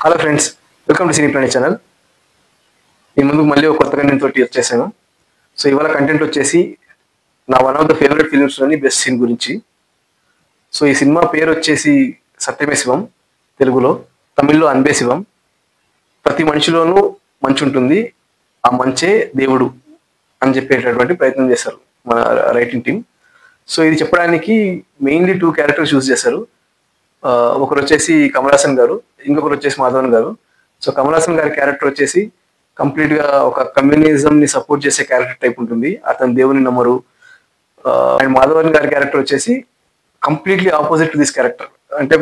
Hello friends, welcome to cine planet channel. ఈ ముందుకు మళ్ళీ ఒక కొత్త కంటెంట్ తోటి వచ్చేసాను. సో ఇవాళ కంటెంట్ వచ్చేసి నా వన్ ఆఫ్ ద ఫేవరెట్ ఫిలిమ్స్లోని బెస్ట్ సీన్ గురించి. సో ఈ సినిమా పేరు వచ్చేసి సత్యమే శివం, తెలుగులో. తమిళ్లో అన్బే శివం. ప్రతి మనిషిలోనూ మంచి ఉంటుంది, ఆ మంచే దేవుడు అని చెప్పేటటువంటి ప్రయత్నం చేశారు మన రైటింగ్ టీం. సో ఇది చెప్పడానికి మెయిన్లీ 2 క్యారెక్టర్స్ యూజ్ చేశారు. ఒకరు వచ్చేసి కమల్ హాసన్ గారు, ఇంకొకరు వచ్చేసి మాధవన్ గారు. సో కమల్ హాసన్ గారి క్యారెక్టర్ వచ్చేసి కంప్లీట్ గా ఒక కమ్యూనిజం ని సపోర్ట్ చేసే క్యారెక్టర్ టైప్ ఉంటుంది. అతను దేవుని నమ్మరు. అండ్ మాధవన్ గారి క్యారెక్టర్ వచ్చేసి completely opposite to this character. అంటే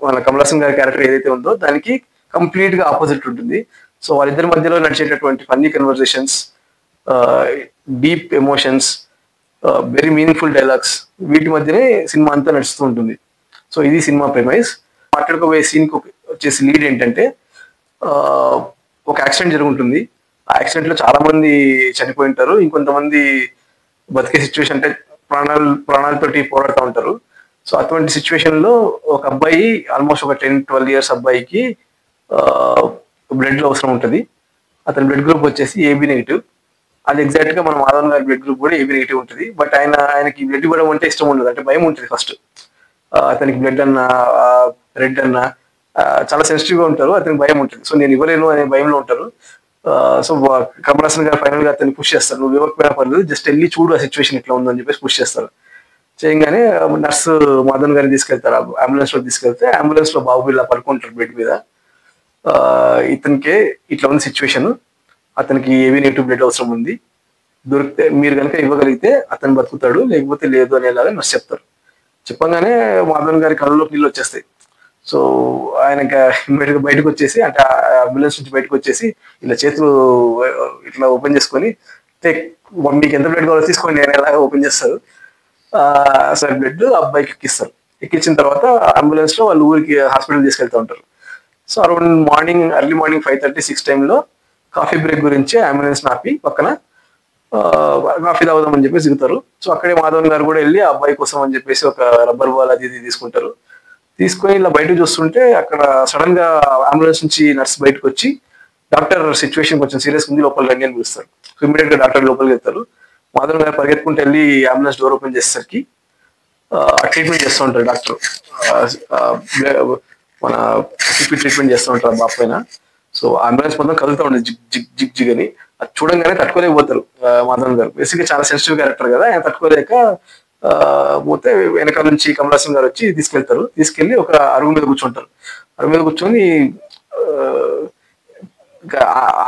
మన కమల్ హాసన్ గారి క్యారెక్టర్ ఏదైతే ఉందో దానికి కంప్లీట్ గా ఆపోజిట్ ఉంటుంది. సో వాళ్ళిద్దరి మధ్యలో నడిచేటటువంటి funny conversations, deep emotions, very meaningful dialogues, వీటి మధ్యనే సినిమా అంతా నడుస్తూ ఉంటుంది. సో ఇది సినిమా ప్రెమైజ్. మాట్లాడుకోబోయే సీన్కి వచ్చేసి లీడ్ ఏంటంటే, ఒక యాక్సిడెంట్ జరుగుతుంది. ఆ యాక్సిడెంట్ లో చాలా మంది చనిపోయి ఉంటారు, ఇంకొంతమంది బతికే సిచ్యువేషన్, అంటే ప్రాణాలతోటి పోరాడుతూ ఉంటారు. సో అటువంటి సిచ్యువేషన్ లో ఒక అబ్బాయి, ఆల్మోస్ట్ ఒక 10-12 ఇయర్స్ అబ్బాయికి బ్లడ్ అవసరం ఉంటుంది. అతని బ్లడ్ గ్రూప్ వచ్చేసి AB నెగిటివ్. అది ఎగ్జాక్ట్ గా మన మాధవన్ గారి బ్లడ్ గ్రూప్ కూడా AB నెగిటివ్ ఉంటుంది. బట్ ఆయనకి బ్లడ్ ఇవ్వడం అంటే ఇష్టం ఉండదు, అంటే భయం ఉంటుంది ఫస్ట్. అతనికి బ్లడ్ అన్నా రెడ్ అన్నా చాలా సెన్సిటివ్ గా ఉంటారు, అతనికి భయం ఉంటుంది. సో నేను ఇవ్వలేను అనే భయంలో ఉంటారు. సో కమల్ హాసన్ గారు ఫైనల్ గా అతన్ని పుష్ చేస్తారు, నువ్వు ఇవ్వకపోయినా పర్లేదు, జస్ట్ వెళ్ళి చూడు ఆ సిచ్యువేషన్ ఎట్లా ఉందని చెప్పేసి పుష్ చేస్తారు. చేయగానే నర్సు మాధవన్ గారిని తీసుకెళ్తారు, అంబులెన్స్ లో తీసుకెళ్తే అంబులెన్స్ లో బాబు ఇలా పడుకుంటారు బెడ్ మీద. ఇతనికే ఇట్లా ఉంది సిచ్యువేషన్, అతనికి AB నెగిటివ్ బ్లడ్ అవసరం ఉంది, దొరికితే మీరు కనుక ఇవ్వగలిగితే అతను బతుకుతాడు, లేకపోతే లేదు అనేలాగా నర్సు చెప్తారు. చెప్పగానే మాధవన్ గారి కళ్ళలోకి నీళ్ళు వచ్చేస్తాయి. సో ఆయన ఇమ్మీడియట్ గా బయటకు వచ్చేసి, అంటే అంబులెన్స్ నుంచి బయటకు వచ్చేసి ఇలా చేతులు ఇట్లా ఓపెన్ చేసుకొని, మీకు ఎంత బ్లడ్ కావాలో తీసుకోండి నేను ఎలాగ ఓపెన్ చేస్తారు. సరే బ్లడ్ అబ్బాయికి ఎక్కిస్తారు. ఎక్కించిన తర్వాత అంబులెన్స్ లో వాళ్ళు ఊరికి హాస్పిటల్ తీసుకెళ్తూ ఉంటారు. సో అరౌండ్ ఎర్లీ మార్నింగ్ 5:30-6 టైంలో కాఫీ బ్రేక్ గురించి అంబులెన్స్ ఆపి పక్కన కాఫీ తాగుదామని చెప్పేసి దిగుతారు. సో అక్కడే మాధవన్ గారు కూడా వెళ్ళి ఆ అబ్బాయి కోసం అని చెప్పేసి ఒక రబ్బర్ బాల్ అది ఇది తీసుకుంటారు. తీసుకొని ఇలా బయటకు చూస్తుంటే అక్కడ సడన్ గా అంబులెన్స్ నుంచి నర్స్ బయటకు వచ్చి, డాక్టర్ సిచ్యువేషన్ కొంచెం సీరియస్ ఉంది, లోపల రండి అని పిలుస్తారు. సో ఇమీడియట్ గా డాక్టర్ లోపలికి వెళ్తారు. మాధవన్ గారు పరిగెత్తుకుంటూ వెళ్ళి అంబులెన్స్ డోర్ ఓపెన్ చేసేసరికి ట్రీట్మెంట్ చేస్తూ ఉంటారు డాక్టర్. మన సిపి ట్రీట్మెంట్ చేస్తూ ఉంటారు బాబు పైన. సో అంబులెన్స్ మొత్తం కదులుతూ ఉంటుంది, జిగ్ జిగ్ జిగ్ జిగ్ అని. అది చూడంగానే తట్టుకోలేకపోతారు మాధవన్ గారు. బేసిక్గా చాలా సెన్సిటివ్ క్యారెక్టర్ కదా, ఆయన తట్టుకోలేక పోతే వెనకాల నుంచి కమల్ హాసన్ గారు వచ్చి తీసుకెళ్లి ఒక అరుగు మీద కూర్చుంటారు. అరుగు మీద కూర్చొని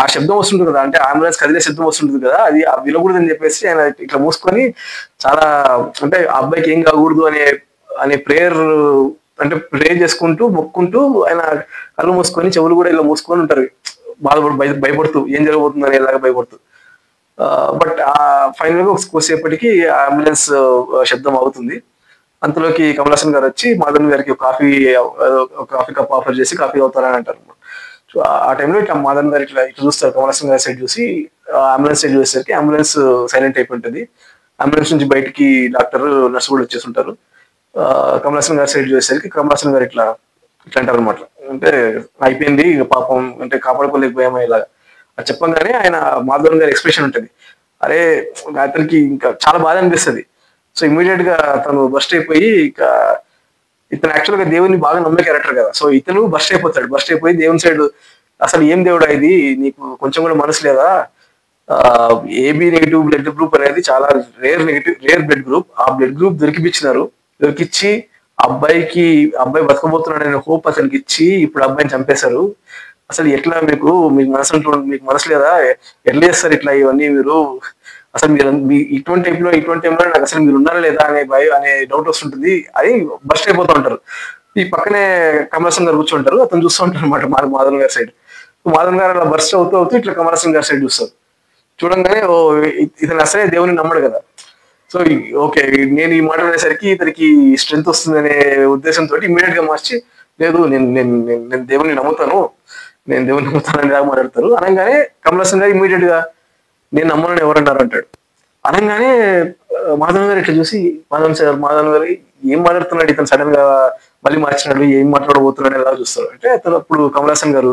ఆ శబ్దం వస్తుంటుంది కదా, అంటే అంబులెన్స్ కదిలే శబ్దం వస్తుంటుంది కదా, అది వినకూడదని చెప్పేసి ఆయన ఇట్లా మూసుకొని చాలా, అంటే ఆ అబ్బాయికి ఏం కాకూడదు అనే ప్రేయర్, అంటే ప్రేయర్ చేసుకుంటూ మొక్కుంటూ ఆయన కళ్ళు మూసుకొని చెవులు కూడా ఇలా మూసుకొని ఉంటారు, భయపడుతూ ఏం జరగబోతుంది అనేలాగా భయపడుతూ. బట్ ఫైనల్ గా కొద్దిసేపటికి అంబులెన్స్ శబ్దం అవుతుంది. అంతలోకి కమల్ హాసన్ గారు వచ్చి మాధవన్ గారికి కాఫీ కప్ ఆఫర్ చేసి కాఫీ అవుతారని అంటారు. సో ఆ టైంలో ఇట్లా మాధవన్ గారు ఇట్లా చూస్తారు, కమల్ హాసన్ గారి సైడ్ చూసి అంబులెన్స్ సైడ్ చూసేసరికి అంబులెన్స్ సైలెంట్ అయిపోయి ఉంటుంది. అంబులెన్స్ నుంచి బయటికి డాక్టర్ నర్సు కూడా వచ్చేస్తుంటారు. కమల్ హాసన్ గారి సైడ్ చూసేసరికి కమల్ హాసన్ గారు ఇట్లా అంటారు అనమాట, అంటే అయిపోయింది ఇక పాపం, అంటే కాపాడుకోలేకపోయామో ఇలాగా. అది చెప్పగానే ఆయన మాధవన్ గారి ఎక్స్ప్రెషన్ ఉంటుంది, అరే అతనికి ఇంకా చాలా బాధ అనిపిస్తుంది. సో ఇమీడియట్ గా తను బస్ట్ అయిపోయి, ఇతను యాక్చువల్ గా దేవుని బాగా నమ్మే క్యారెక్టర్ కదా, సో ఇతను బస్ట్ అయిపోయి దేవుని సైడ్, అసలు ఏం దేవుడా ఇది, నీకు కొంచెం కూడా మనసు లేదా, AB నెగిటివ్ బ్లడ్ గ్రూప్ అనేది చాలా రేర్ బ్లడ్ గ్రూప్, ఆ బ్లడ్ గ్రూప్ దొరికిచ్చి అబ్బాయి బతకబోతున్నాడు అనే హోప్ అతనికి ఇచ్చి ఇప్పుడు అబ్బాయిని చంపేశారు. అసలు ఎట్లా మీకు మనసు లేదా, ఎట్లా చేస్తారు ఇట్లా ఇవన్నీ మీరు, అసలు మీరు ఇటువంటి టైంలో నాకు అసలు మీరు ఉన్నారా లేదా అనే డౌట్ వస్తుంటుంది. అది బస్ట్ అయిపోతూ ఉంటారు. ఈ పక్కనే కమల్ హాసన్ గారు కూర్చుంటారు, అతను చూస్తూ ఉంటారు అనమాట మాధవన్ గారి సైడ్. మాధవన్ గారు అలా బస్ట్ అవుతూ ఇట్లా కమల్ హాసన్ గారి సైడ్ చూస్తారు. చూడంగానే ఇతను అసలే దేవుని నమ్మడు కదా, సో ఓకే నేను ఈ మాట అనేసరికి ఇతనికి స్ట్రెంత్ వస్తుందనే ఉద్దేశంతో ఇమీడియట్ గా మార్చి, లేదు నేను దేవుని నమ్ముతాను అని మాట్లాడతారు. అనగానే కమల్ హాసన్ గారు ఇమీడియట్ గా నేను నమ్మనని ఎవరన్నారు అంటాడు. అనగానే మాధవన్ గారు ఇట్లా చూసి, మాధవన్ గారు ఏం మాట్లాడుతున్నాడు ఇతను సడన్ గా మళ్ళీ మార్చినాడు, ఏం మాట్లాడబోతున్నాడు ఎలా చూస్తారు అంటే అతను అప్పుడు కమల్ హాసన్ గారు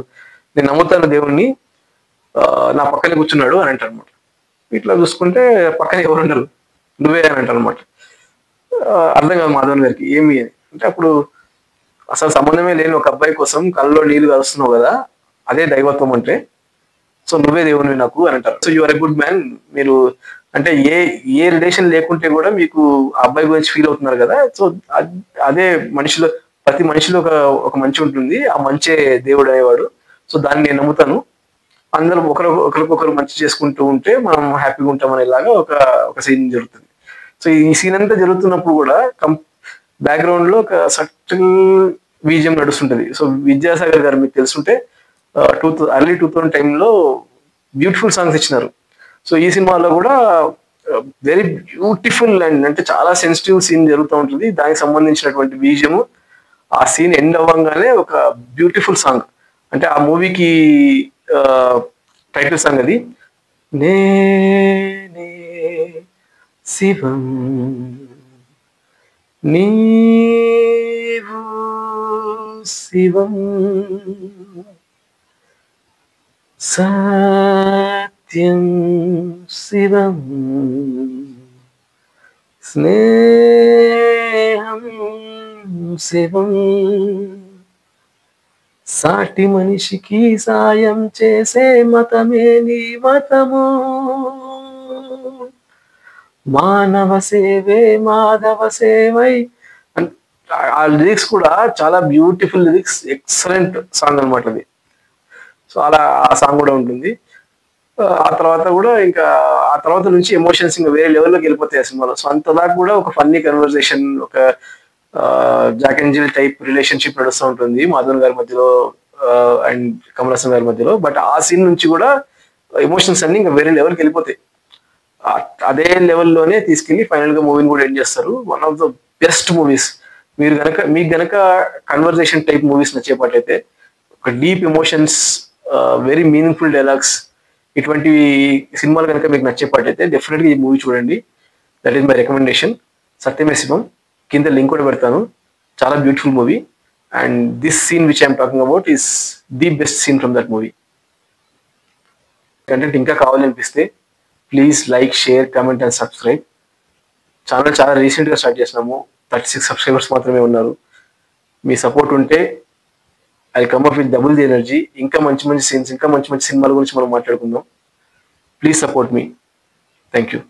నేను నమ్ముతాను దేవుణ్ణి, నా పక్కనే కూర్చున్నాడు అని అంటారు అనమాట. ఇట్లా చూసుకుంటే పక్కన ఎవరు ఉండరు, నువ్వే అని అంటారు అనమాట. అర్థం కాదు మాధవన్ గారికి ఏమి అని అంటే అప్పుడు అసలు సంబంధమే లేని ఒక అబ్బాయి కోసం కళ్ళలో నీళ్లు కలుస్తున్నావు కదా, అదే దైవత్వం అంటే, సో నువ్వే దేవుని నాకు అని అంటారు. So you are a good man, మీరు అంటే ఏ రిలేషన్ లేకుంటే కూడా మీకు ఆ అబ్బాయి గురించి ఫీల్ అవుతున్నారు కదా, సో అదే మనిషిలో ప్రతి మనిషిలో ఒక మంచి ఉంటుంది, ఆ మంచే దేవుడు అనేవాడు. సో దాన్ని నేను నమ్ముతాను, అందరూ ఒకరికొకరు మంచి చేసుకుంటూ ఉంటే మనం హ్యాపీగా ఉంటాం అనేలాగా ఒక సీన్ జరుగుతుంది. సో ఈ సీన్ అంతా జరుగుతున్నప్పుడు కూడా బ్యాక్గ్రౌండ్ లో ఒక సటిల్ బీజిఎం నడుస్తుంటది. సో విద్యాసాగర్ గారు మీకు తెలుసుంటే ఎర్లీ 2000 టైంలో బ్యూటిఫుల్ సాంగ్స్ ఇచ్చినారు. సో ఈ సినిమాలో కూడా వెరీ బ్యూటిఫుల్ అండ్ అంటే చాలా సెన్సిటివ్ సీన్ జరుగుతూ ఉంటుంది, దానికి సంబంధించినటువంటి బీజిఎం ఆ సీన్ ఎండ్ అవ్వగానే ఒక బ్యూటిఫుల్ సాంగ్, అంటే ఆ మూవీకి టైటిల్ సాంగ్ అది. నేనే శివం నీవు శివం సత్యం శివం స్నేహం శివం సాటి మనిషికి సాయం చేసే మతమే నీ మతము, మానవ సేవే మాధవ సేవై. ఆ లిరిక్స్ కూడా చాలా బ్యూటిఫుల్ లిరిక్స్, ఎక్సలెంట్ సాంగ్ అనమాట అది. సో అలా ఆ సాంగ్ కూడా ఉంటుంది. ఆ తర్వాత కూడా ఇంకా ఆ తర్వాత నుంచి ఎమోషన్స్ ఇంకా వేరే లెవెల్లోకి వెళ్ళిపోతాయి ఆ సినిమాలో. సో అంతదాకా కూడా ఒక ఫన్నీ కన్వర్సేషన్, ఒక జాక్ అండ్ జిల్ టైప్ రిలేషన్షిప్ నడుస్తూ ఉంటుంది మాధవన్ గారి మధ్యలో అండ్ కమల్ హాసన్ గారి మధ్యలో. బట్ ఆ సీన్ నుంచి కూడా ఎమోషన్స్ అన్ని ఇంకా వేరే లెవెల్కి వెళ్ళిపోతాయి. అదే లెవెల్లోనే తీసుకెళ్లి ఫైనల్ గా మూవీని కూడా ఎండ్ చేస్తారు. One of the best movies. మీకు గనక కన్వర్సేషన్ టైప్ మూవీస్ నచ్చేపట్లయితే, ఒక deep emotions, very meaningful dialogues, ఇటువంటి సినిమాలు కనుక మీకు నచ్చేపట్లయితే డెఫినెట్గా ఈ మూవీ చూడండి. That is my recommendation. Satyame Shivam కింద లింక్ కూడా పెడతాను. చాలా beautiful movie and this scene which I'm talking about is the best scene from that movie. Content ఇంకా కావాలనిపిస్తే please like, share, comment and subscribe. Channel చాలా రీసెంట్గా స్టార్ట్ చేసినాము, 36 సబ్స్క్రైబర్స్ మాత్రమే ఉన్నారు. మీ సపోర్ట్ ఉంటే I come up with double the energy. ఇంకా మంచి మంచి సీన్స్, ఇంకా మంచి మంచి సినిమాల గురించి మనం మాట్లాడుకుందాం. Please support me. Thank you.